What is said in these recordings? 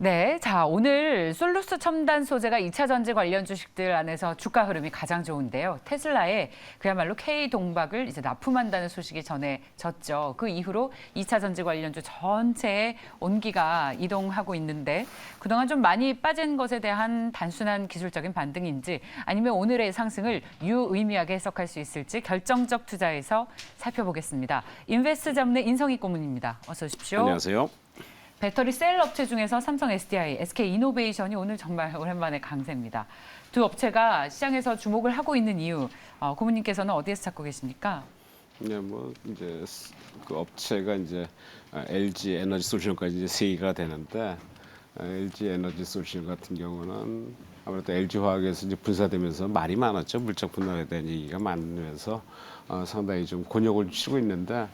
네, 자 오늘 솔루스 첨단 소재가 2차 전지 관련 주식들 안에서 주가 흐름이 가장 좋은데요. 테슬라에 그야말로 K-동박을 이제 납품한다는 소식이 전해졌죠. 그 이후로 2차 전지 관련주 전체에 온기가 이동하고 있는데 그동안 좀 많이 빠진 것에 대한 단순한 기술적인 반등인지 아니면 오늘의 상승을 유의미하게 해석할 수 있을지 결정적 투자에서 살펴보겠습니다. 인베스트 전문의 인성희 고문입니다. 어서 오십시오. 안녕하세요. 배터리 셀 업체 중에서 삼성 SDI, SK 이노베이션이 오늘 정말 오랜만에 강세입니다. 두 업체가 시장에서 주목을 하고 있는 이유, 고문님께서는 어디에서 찾고 계십니까? 네, 뭐 이제 그 업체가 이제 LG 에너지 솔루션까지 이제 세 개가 되는데 LG 에너지 솔루션 같은 경우는 아무래도 LG 화학에서 이제 분사되면서 말이 많았죠. 물적 분할에 대한 얘기가 많으면서 상당히 좀 곤욕을 치고 있는데.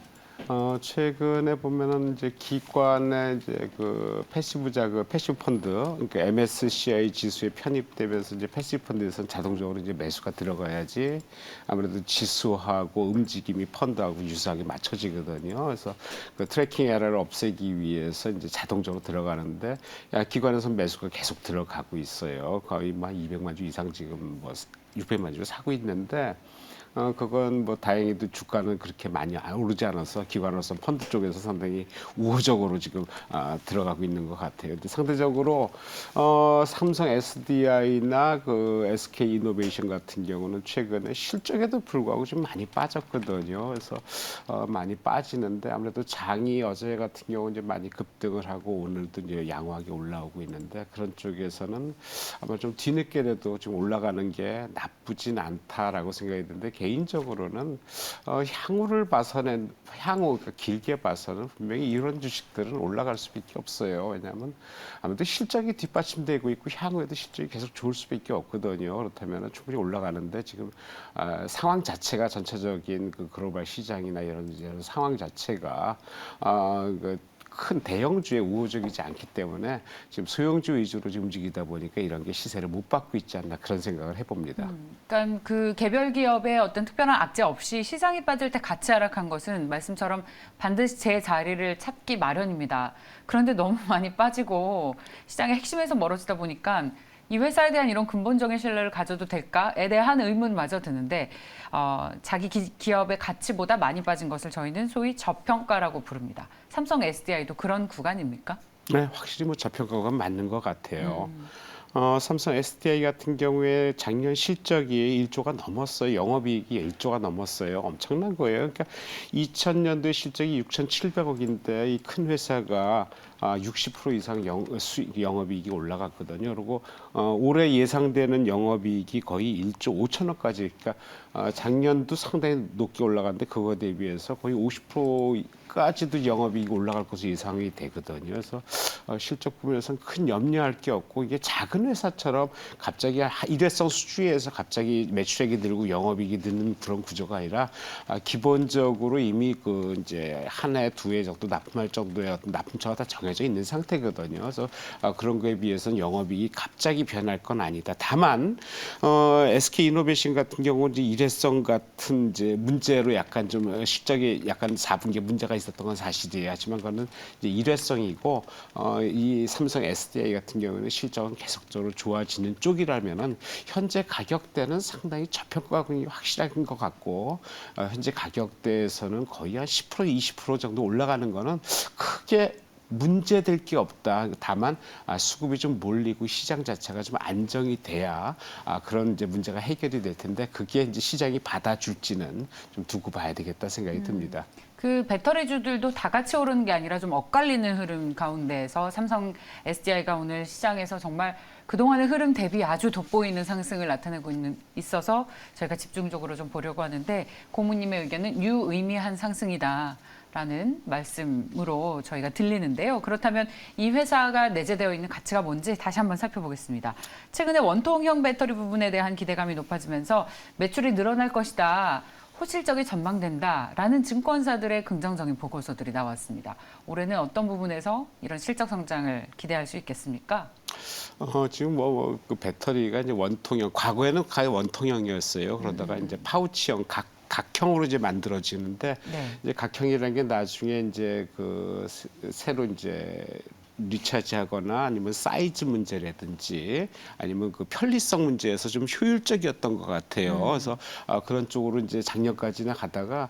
최근에 보면은 이제 기관의 이제 그 패시브 자금, 패시브 펀드, 그러니까 MSCI 지수에 편입되면서 이제 패시브 펀드에서는 자동적으로 이제 매수가 들어가야지 아무래도 지수하고 움직임이 펀드하고 유사하게 맞춰지거든요. 그래서 그 트래킹 에러를 없애기 위해서 이제 자동적으로 들어가는데 기관에서 매수가 계속 들어가고 있어요. 거의 뭐 200만 주 이상 지금 뭐 600만 주를 사고 있는데. 그건 뭐 다행히도 주가는 그렇게 많이 오르지 않아서 기관으로서 펀드 쪽에서 상당히 우호적으로 지금 들어가고 있는 것 같아요. 근데 상대적으로 삼성 SDI나 그 SK 이노베이션 같은 경우는 최근에 실적에도 불구하고 좀 많이 빠졌거든요. 그래서 많이 빠지는데 아무래도 장이 어제 같은 경우 이제 많이 급등을 하고 오늘도 이제 양호하게 올라오고 있는데 그런 쪽에서는 아마 좀 뒤늦게라도 좀 올라가는 게 나쁘진 않다라고 생각이 드는데. 개인적으로는 향후를 봐서는 그러니까 길게 봐서는 분명히 이런 주식들은 올라갈 수밖에 없어요. 왜냐하면 아무래도 실적이 뒷받침되고 있고 향후에도 실적이 계속 좋을 수밖에 없거든요. 그렇다면 충분히 올라가는데 지금 상황 자체가 전체적인 그 글로벌 시장이나 이런 상황 자체가 큰 대형주에 우호적이지 않기 때문에 지금 소형주 위주로 지금 움직이다 보니까 이런 게 시세를 못 받고 있지 않나 그런 생각을 해봅니다. 그러니까 그 개별 기업의 어떤 특별한 악재 없이 시장이 빠질 때 같이 하락한 것은 말씀처럼 반드시 제 자리를 찾기 마련입니다. 그런데 너무 많이 빠지고 시장의 핵심에서 멀어지다 보니까 이 회사에 대한 이런 근본적인 신뢰를 가져도 될까에 대한 의문마저 드는데 자기 기업의 가치보다 많이 빠진 것을 저희는 소위 저평가라고 부릅니다. 삼성 SDI도 그런 구간입니까? 네, 확실히 뭐 저평가가 맞는 것 같아요. 삼성 SDI 같은 경우에 작년 실적이 1조가 넘었어요. 영업이익이 1조가 넘었어요. 엄청난 거예요. 그러니까 2000년도에 실적이 6,700억인데 이 큰 회사가 60% 이상 영업이익이 올라갔거든요. 그리고 올해 예상되는 영업이익이 거의 1조 5천억까지. 그러니까 작년도 상당히 높게 올라갔는데 그거 대비해서 거의 50%까지도 영업이익이 올라갈 것으로 예상이 되거든요. 그래서 실적 부분에서는 큰 염려할 게 없고 이게 작은 회사처럼 갑자기 일회성 수주에서 갑자기 매출액이 늘고 영업이익이 느는 그런 구조가 아니라 기본적으로 이미 그 이제 한 해, 두 해 정도 납품할 정도의 어떤 납품처가 다 정해져 있는 상태거든요. 그래서 그런 거에 비해서는 영업이익이 갑자기 변할 건 아니다. 다만 SK 이노베이션 같은 경우는 이제 일회성 같은 이제 문제로 약간 좀 실적이 약간 4분기에 문제가 있었던 건 사실이에요. 하지만 그거는 이제 일회성이고 이 삼성 SDI 같은 경우는 실적은 계속적으로 좋아지는 쪽이라면은 현재 가격대는 상당히 저평가가 확실한 것 같고 현재 가격대에서는 거의 한 10% 20% 정도 올라가는 거는 크게 문제될 게 없다. 다만 수급이 좀 몰리고 시장 자체가 좀 안정이 돼야 그런 이제 문제가 해결이 될 텐데 그게 이제 시장이 받아줄지는 좀 두고 봐야 되겠다 생각이 듭니다. 그 배터리주들도 다 같이 오르는 게 아니라 좀 엇갈리는 흐름 가운데에서 삼성 SDI가 오늘 시장에서 정말 그동안의 흐름 대비 아주 돋보이는 상승을 나타내고 있어서 저희가 집중적으로 좀 보려고 하는데 고모님의 의견은 유의미한 상승이다. 라는 말씀으로 저희가 들리는데요. 그렇다면 이 회사가 내재되어 있는 가치가 뭔지 다시 한번 살펴보겠습니다. 최근에 원통형 배터리 부분에 대한 기대감이 높아지면서 매출이 늘어날 것이다. 호실적이 전망된다라는 증권사들의 긍정적인 보고서들이 나왔습니다. 올해는 어떤 부분에서 이런 실적 성장을 기대할 수 있겠습니까? 지금 그 배터리가 이제 원통형, 과거에는 가히 원통형이었어요. 그러다가 이제 파우치형, 각형으로 이제 만들어지는데 네. 이제 각형이라는 게 나중에 이제 새로 이제 리차지하거나 아니면 사이즈 문제라든지 아니면 그 편리성 문제에서 좀 효율적이었던 것 같아요. 그래서 그런 쪽으로 이제 작년까지나 가다가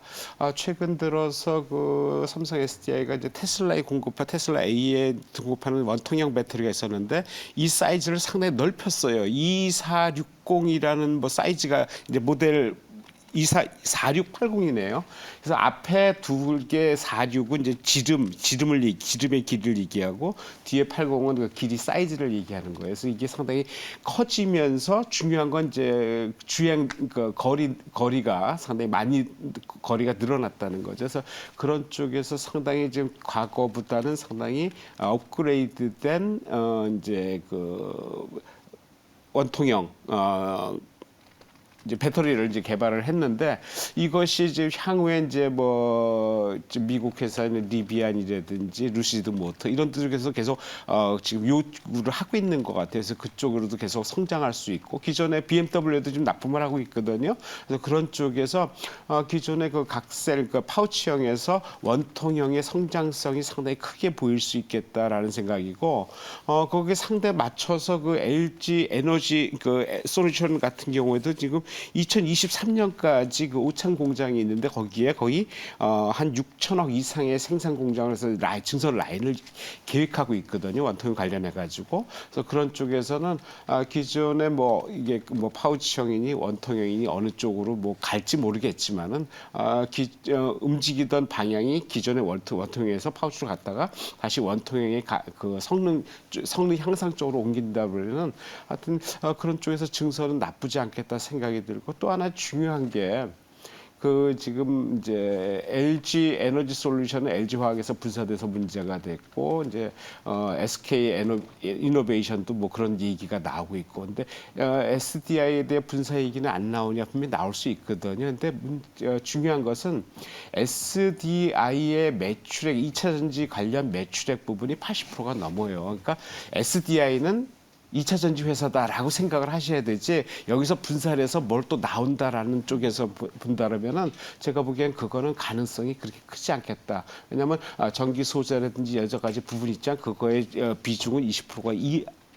최근 들어서 그 삼성 SDI가 이제 테슬라에 공급한 테슬라 A에 공급하는 원통형 배터리가 있었는데 이 사이즈를 상당히 넓혔어요. 2460이라는 뭐 사이즈가 이제 모델 4680이네요. 그래서 앞에 두 개 46은 이제 지름의 길이를 얘기하고 뒤에 80은 그 길이 사이즈를 얘기하는 거예요. 그래서 이게 상당히 커지면서 중요한 건 이제 주행 그 거리가 상당히 많이 거리가 늘어났다는 거죠. 그래서 그런 쪽에서 상당히 지금 과거보다는 상당히 업그레이드된 이제 그 원통형 이제 배터리를 이제 개발을 했는데 이것이 이제 향후에 이제 뭐 미국 회사는 리비안이라든지 루시드 모터 이런 쪽에서 계속 지금 요구를 하고 있는 것 같아요. 그래서 그쪽으로도 계속 성장할 수 있고 기존에 BMW도 좀 납품을 하고 있거든요. 그래서 그런 쪽에서 기존의 그 각셀 그 파우치형에서 원통형의 성장성이 상당히 크게 보일 수 있겠다라는 생각이고 거기에 상대 맞춰서 그 LG 에너지 그 솔루션 같은 경우에도 지금 2023년까지 그 오창 공장이 있는데 거기에 거의 한 6천억 이상의 생산 공장을 해서 증설 라인을 계획하고 있거든요. 원통형 관련해 가지고. 그래서 그런 쪽에서는 기존에 뭐 이게 뭐 파우치형이니 원통형이니 어느 쪽으로 뭐 갈지 모르겠지만은 움직이던 방향이 기존의 원통형에서 파우치로 갔다가 다시 원통형의 그 성능 향상 쪽으로 옮긴다 그러면 하여튼 그런 쪽에서 증설은 나쁘지 않겠다 생각이 들고 또 하나 중요한 게 그 지금 이제 LG 에너지 솔루션은 LG 화학에서 분사돼서 문제가 됐고 이제 SK 이노베이션도 뭐 그런 얘기가 나오고 있고 근데 SDI에 대해 분사 얘기는 안 나오냐 분명히 나올 수 있거든요. 근데 중요한 것은 SDI의 매출액 2차 전지 관련 매출액 부분이 80%가 넘어요. 그러니까 SDI는 2차 전지 회사다라고 생각을 하셔야 되지 여기서 분사를 해서 뭘 또 나온다라는 쪽에서 본다라면은 제가 보기엔 그거는 가능성이 그렇게 크지 않겠다. 왜냐하면 전기 소재라든지 여러 가지 부분 있잖아. 그거의 비중은 20%가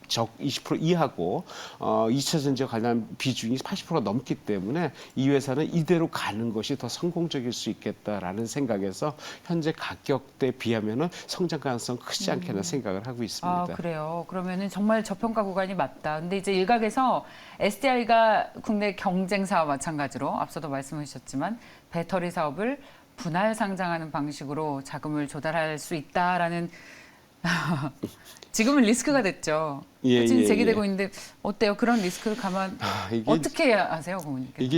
20% 이하고 2차 전지와 관련 비중이 80%가 넘기 때문에 이 회사는 이대로 가는 것이 더 성공적일 수 있겠다라는 생각에서 현재 가격대에 비하면은 성장 가능성 크지 않겠나 생각을 하고 있습니다. 아, 그래요. 그러면은 정말 저평가 구간이 맞다. 근데 이제 일각에서 SDI가 국내 경쟁사와 마찬가지로 앞서도 말씀하셨지만 배터리 사업을 분할 상장하는 방식으로 자금을 조달할 수 있다라는 지금은 리스크가 됐죠. 지금 제기되고 있는데 어때요? 그런 리스크를 어떻게 하세요, 고모님께서?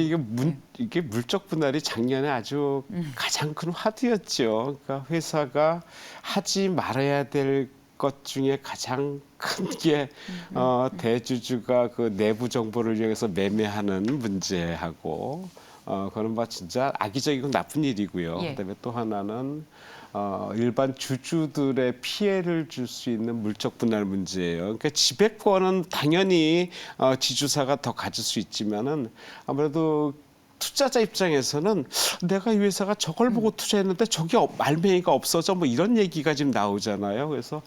이게 물적 분할이 작년에 아주 가장 큰 화두였죠. 그러니까 회사가 하지 말아야 될 것 중에 가장 큰 게 대주주가 그 내부 정보를 이용해서 매매하는 문제하고 그건 뭐 진짜 악의적이고 나쁜 일이고요. 예. 그다음에 또 하나는 일반 주주들의 피해를 줄 수 있는 물적 분할 문제예요. 그러니까 지배권은 당연히 지주사가 더 가질 수 있지만은 아무래도 투자자 입장에서는 내가 이 회사가 저걸 보고 투자했는데 저게 말매이가 없어져 뭐 이런 얘기가 지금 나오잖아요. 그래서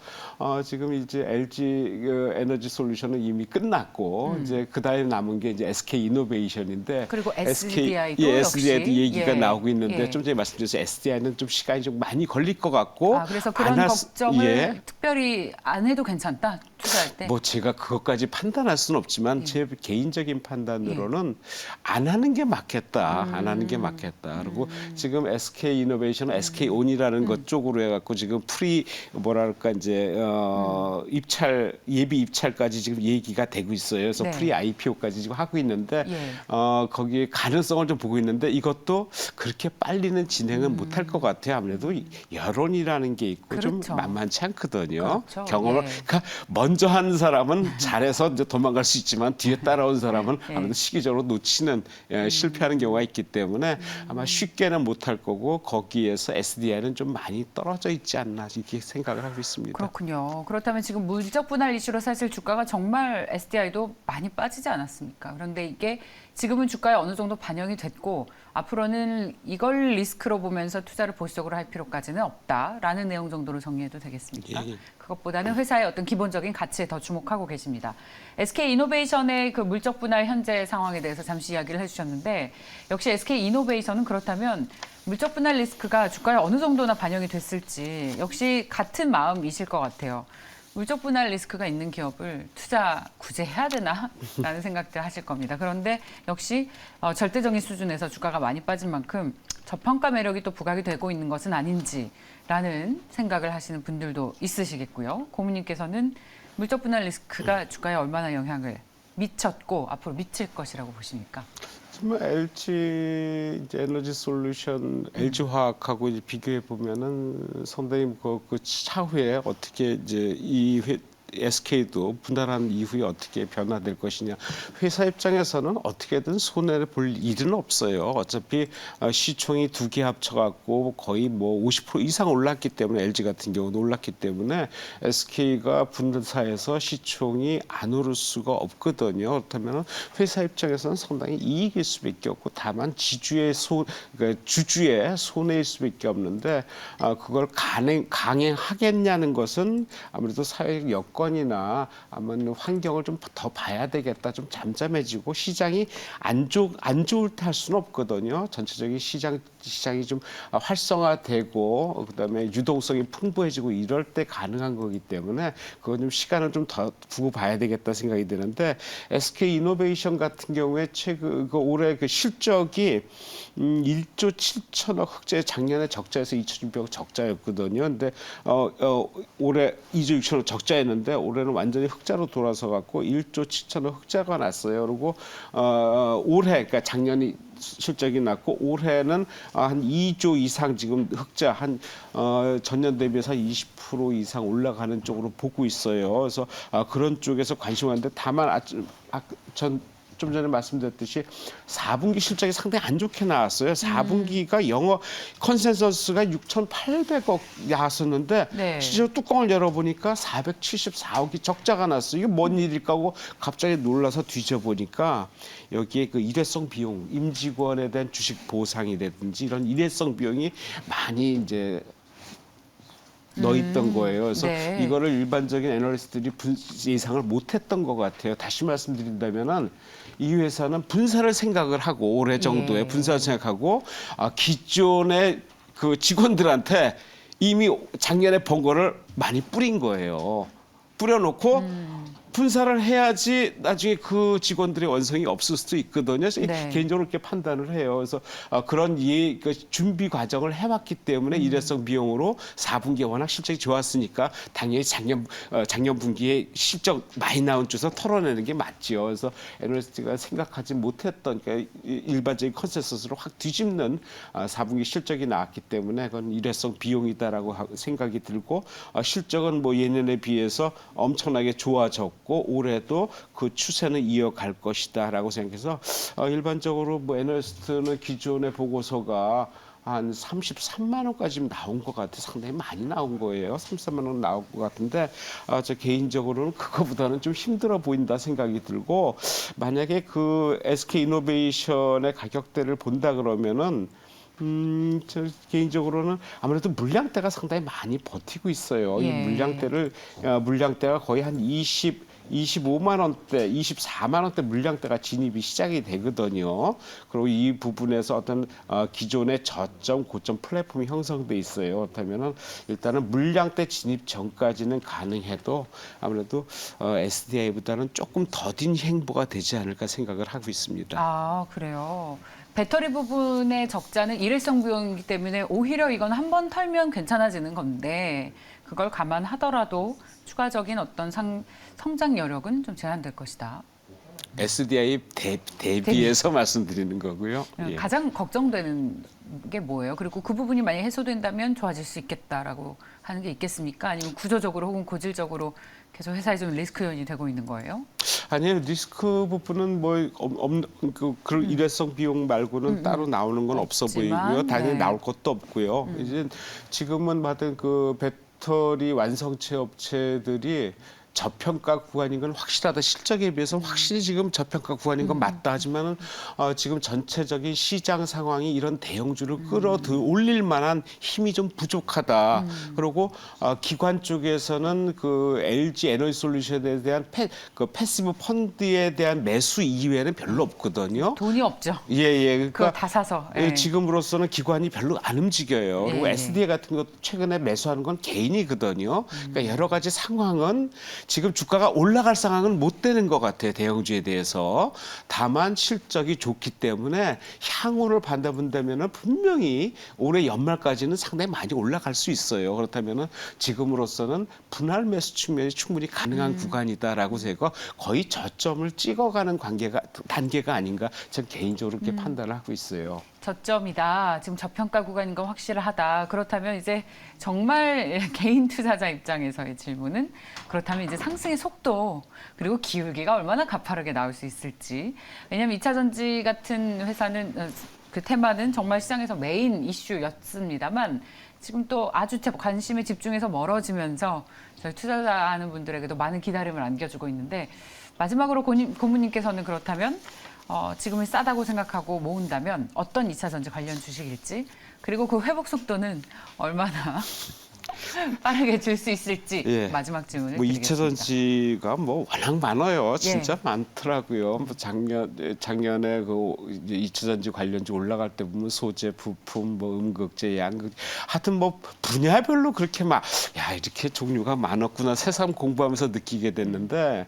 지금 이제 LG 에너지 솔루션은 이미 끝났고 이제 그다음에 남은 게 이제 SK 이노베이션인데 그리고 SDI도 SDI도 얘기가 나오고 있는데 예. 좀 전에 말씀드렸죠. SDI는 좀 시간이 좀 많이 걸릴 것 같고 그래서 그런 걱정을 특별히 안 해도 괜찮다 투자할 때. 뭐 제가 그것까지 판단할 수는 없지만 제 개인적인 판단으로는 안 하는 게 맞겠다. 안 하는 게 맞겠다. 그리고 지금 SK 이노베이션은 SK 온이라는 것 쪽으로 해갖고 지금 뭐랄까 이제 예비 입찰까지 지금 얘기가 되고 있어요. 그래서 네. 프리 IPO까지 지금 하고 있는데 예. 거기에 가능성을 좀 보고 있는데 이것도 그렇게 빨리는 진행은 못할 것 같아요. 아무래도 여론이라는 게 있고 그렇죠. 좀 만만치 않거든요. 그렇죠. 경험을 예. 그러니까 먼저 한 사람은 잘해서 이제 도망갈 수 있지만 뒤에 따라온 사람은 예. 아무래도 시기적으로 놓치는 실패하는 경우가 있기 때문에 아마 쉽게는 못할 거고 거기에서 SDI는 좀 많이 떨어져 있지 않나 이렇게 생각을 하고 있습니다. 그렇군요. 그렇다면 지금 물적 분할 이슈로 사실 주가가 정말 SDI도 많이 빠지지 않았습니까? 그런데 이게 지금은 주가에 어느 정도 반영이 됐고 앞으로는 이걸 리스크로 보면서 투자를 보수적으로 할 필요까지는 없다라는 내용 정도로 정리해도 되겠습니까? 예. 그것보다는 회사의 어떤 기본적인 가치에 더 주목하고 계십니다. SK 이노베이션의 그 물적 분할 현재 상황에 대해서 잠시 이야기를 해주셨는데 역시 SK 이노베이션은 그렇다면 물적 분할 리스크가 주가에 어느 정도나 반영이 됐을지 역시 같은 마음이실 것 같아요. 물적 분할 리스크가 있는 기업을 투자 굳이 해야 되나? 라는 생각들 하실 겁니다. 그런데 역시 절대적인 수준에서 주가가 많이 빠진 만큼 저평가 매력이 또 부각이 되고 있는 것은 아닌지라는 생각을 하시는 분들도 있으시겠고요. 고모님께서는 물적 분할 리스크가 주가에 얼마나 영향을 미쳤고 앞으로 미칠 것이라고 보십니까? 정말 LG 이제 에너지 솔루션, LG 화학하고 이제 비교해 보면은 상당히 그 차후에 어떻게 이제 SK도 분할한 이후에 어떻게 변화될 것이냐. 회사 입장에서는 어떻게든 손해를 볼 일은 없어요. 어차피 시총이 두 개 합쳐갖고 거의 뭐 50% 이상 올랐기 때문에 LG 같은 경우도 올랐기 때문에 SK가 분사해서 시총이 안 오를 수가 없거든요. 그렇다면 회사 입장에서는 상당히 이익일 수밖에 없고 다만 그러니까 주주의 손해일 수밖에 없는데 그걸 강행하겠냐는 것은 아무래도 사회적 여건이나 아마 환경을 좀 더 봐야 되겠다. 좀 잠잠해지고 시장이 안 좋을 때 할 수는 없거든요. 전체적인 시장이 좀 활성화되고 그다음에 유동성이 풍부해지고 이럴 때 가능한 거기 때문에 그건 좀 시간을 좀 더 두고 봐야 되겠다 생각이 드는데 SK 이노베이션 같은 경우에 올해 그 실적이 1조 7천억 흑자 작년에 적자에서 2,600억 적자였거든요. 근데 올해 2조 6천억 적자였는데 올해는 완전히 흑자로 돌아서 갖고 1조 7천억 흑자가 났어요. 그리고 올해 그러니까 작년이 실적이 났고 올해는 한 2조 이상 지금 흑자 전년 대비해서 20% 이상 올라가는 쪽으로 보고 있어요. 그래서 그런 쪽에서 관심 왔는데 다만 좀 전에 말씀드렸듯이 4분기 실적이 상당히 안 좋게 나왔어요. 4분기가 영업 컨센서스가 6,800억 나왔었는데 네. 실제로 뚜껑을 열어보니까 474억이 적자가 났어요. 이게 뭔 일일까 하고 갑자기 놀라서 뒤져보니까 여기에 그 일회성 비용, 임직원에 대한 주식 보상이라든지 이런 일회성 비용이 많이 이제 넣어 있던 거예요. 그래서 네. 이거를 일반적인 애널리스트들이 예상을 못했던 것 같아요. 다시 말씀드린다면은 이 회사는 분사를 생각을 하고 올해 정도에 예. 분사를 생각하고 기존의 그 직원들한테 이미 작년에 번 거를 많이 뿌린 거예요. 뿌려놓고 분사를 해야지 나중에 그 직원들의 원성이 없을 수도 있거든요. 그래서 네. 개인적으로 그렇게 판단을 해요. 그래서 그런 그 준비 과정을 해왔기 때문에 일회성 비용으로 4분기에 워낙 실적이 좋았으니까 당연히 작년 분기에 실적 많이 나온 쪽에서 털어내는 게 맞지요. 그래서 애널리스트가 생각하지 못했던 그러니까 일반적인 컨센서스로 확 뒤집는 4분기 실적이 나왔기 때문에 그건 일회성 비용이다라고 생각이 들고 실적은 뭐 예년에 비해서 엄청나게 좋아졌고 올해도 그 추세는 이어갈 것이다라고 생각해서 일반적으로 뭐 애널리스트는 기존의 보고서가 한 33만 원까지 나온 것 같아요. 상당히 많이 나온 거예요. 33만 원 나온 것 같은데 저 개인적으로는 그거보다는 좀 힘들어 보인다 생각이 들고 만약에 그 SK 이노베이션의 가격대를 본다 그러면은 저 개인적으로는 아무래도 물량대가 상당히 많이 버티고 있어요. 예. 이 물량대가 거의 한 25만 원대, 24만 원대 물량대가 진입이 시작이 되거든요. 그리고 이 부분에서 어떤 기존의 저점, 고점 플랫폼이 형성돼 있어요. 그렇다면은 일단은 물량대 진입 전까지는 가능해도 아무래도 SDI보다는 조금 더딘 행보가 되지 않을까 생각을 하고 있습니다. 아, 그래요. 배터리 부분의 적자는 일회성 비용이기 때문에 오히려 이건 한 번 털면 괜찮아지는 건데 그걸 감안하더라도 추가적인 어떤 성장 여력은 좀 제한될 것이다. SDI 대비해서 말씀드리는 거고요. 예. 가장 걱정되는 게 뭐예요? 그리고 그 부분이 만약 해소된다면 좋아질 수 있겠다라고 하는 게 있겠습니까? 아니면 구조적으로 혹은 고질적으로 계속 회사에 좀 리스크 요인이 되고 있는 거예요? 아니요, 리스크 부분은 뭐 그런 일회성 비용 말고는 따로 나오는 건 없어 없지만, 보이고요. 당연히 네. 나올 것도 없고요. 이제 지금은 받은 그 배터리 완성체 업체들이 저평가 구간인 건 확실하다. 실적에 비해서 확실히 지금 저평가 구간인 건 맞다. 하지만은 지금 전체적인 시장 상황이 이런 대형주를 끌어올릴 만한 힘이 좀 부족하다. 그리고 기관 쪽에서는 그 LG 에너지솔루션에 대한 패시브 펀드에 대한 매수 이외에는 별로 없거든요. 돈이 없죠. 예. 그거 그러니까 다 사서. 예, 지금으로서는 기관이 별로 안 움직여요. 그리고 예. SDA 같은 것도 최근에 매수하는 건 개인이거든요. 그러니까 여러 가지 상황은 지금 주가가 올라갈 상황은 못 되는 것 같아요. 대형주에 대해서. 다만 실적이 좋기 때문에 향후를 받아본다면 분명히 올해 연말까지는 상당히 많이 올라갈 수 있어요. 그렇다면 지금으로서는 분할 매수 측면이 충분히 가능한 구간이다라고 제가 거의 저점을 찍어가는 단계가 아닌가 저는 개인적으로 그렇게 판단을 하고 있어요. 저점이다. 지금 저평가 구간인 건 확실하다. 그렇다면 이제 정말 개인 투자자 입장에서의 질문은 그렇다면 이제 상승의 속도 그리고 기울기가 얼마나 가파르게 나올 수 있을지. 왜냐하면 2차 전지 같은 회사는 그 테마는 정말 시장에서 메인 이슈였습니다만 지금 또 아주 관심에 집중해서 멀어지면서 저희 투자자하는 분들에게도 많은 기다림을 안겨주고 있는데 마지막으로 고모님께서는 그렇다면 지금은 싸다고 생각하고 모은다면 어떤 2차 전지 관련 주식일지 그리고 그 회복 속도는 얼마나 빠르게 줄 수 있을지 예. 마지막 질문을 뭐 드리겠습니다. 2차 전지가 뭐 워낙 많아요. 진짜 많더라고요. 뭐 작년에 그 이제 2차 전지 관련주 올라갈 때 보면 소재, 부품, 뭐 음극재, 양극, 하여튼 뭐 분야별로 그렇게 막 야 이렇게 종류가 많았구나 새삼 공부하면서 느끼게 됐는데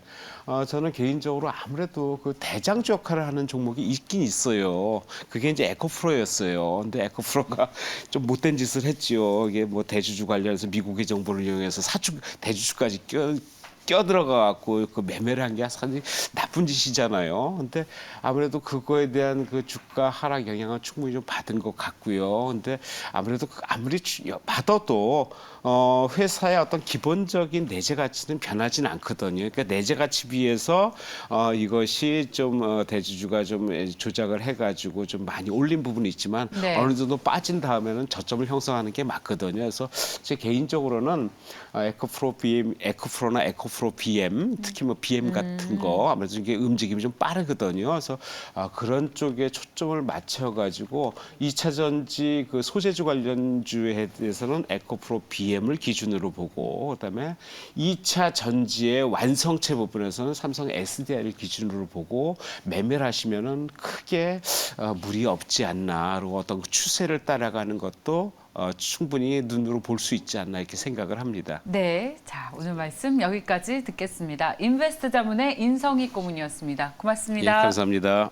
저는 개인적으로 아무래도 그 대장주 역할을 하는 종목이 있긴 있어요. 그게 이제 에코프로였어요. 근데 에코프로가 좀 못된 짓을 했지요. 이게 뭐 대주주 관련해서 미국의 정보를 이용해서 대주주까지 껴들어가 갖고 그 매매를 한 게 사실 나쁜 짓이잖아요. 근데 아무래도 그거에 대한 그 주가 하락 영향을 충분히 좀 받은 것 같고요. 근데 아무래도 아무리 받아도 회사의 어떤 기본적인 내재 가치는 변하지는 않거든요. 그러니까 내재 가치 비해서 이것이 좀 대주주가 좀 조작을 해가지고 좀 많이 올린 부분이 있지만 네. 어느 정도 빠진 다음에는 저점을 형성하는 게 맞거든요. 그래서 제 개인적으로는 에코프로나 에코프로 BM, 특히 뭐 BM 같은 거 아무래도 이게 움직임이 좀 빠르거든요. 그래서 그런 쪽에 초점을 맞춰가지고 2차 전지 그 소재주 관련주에 대해서는 에코프로 BM을 기준으로 보고 그다음에 2차 전지의 완성체 부분에서는 삼성 SDI를 기준으로 보고 매매를 하시면은 크게 무리 없지 않나. 그리고 어떤 추세를 따라가는 것도 충분히 눈으로 볼 수 있지 않나 이렇게 생각을 합니다. 네, 자 오늘 말씀 여기까지 듣겠습니다. 인베스트 자문의 인성희 고문이었습니다. 예, 고맙습니다. 감사합니다.